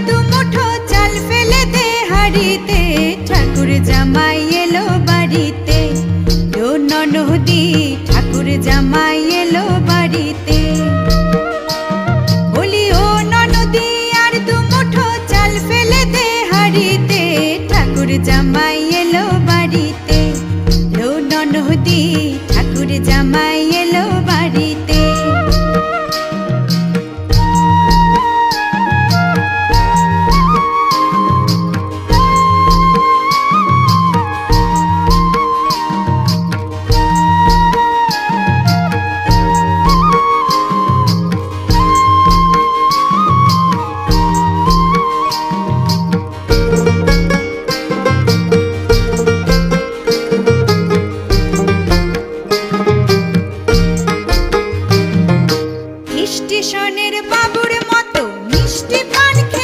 দু মুঠো চাল ফেলে দে হাড়িতে, ঠাকুর জামাই এলো বাড়িতে। ও ননদি ঠাকুর জামাই এলো বাড়িতে। বলি ও ননদি আর দু মুঠো চাল ফেলে দে হাড়িতে, ঠাকুর জামাই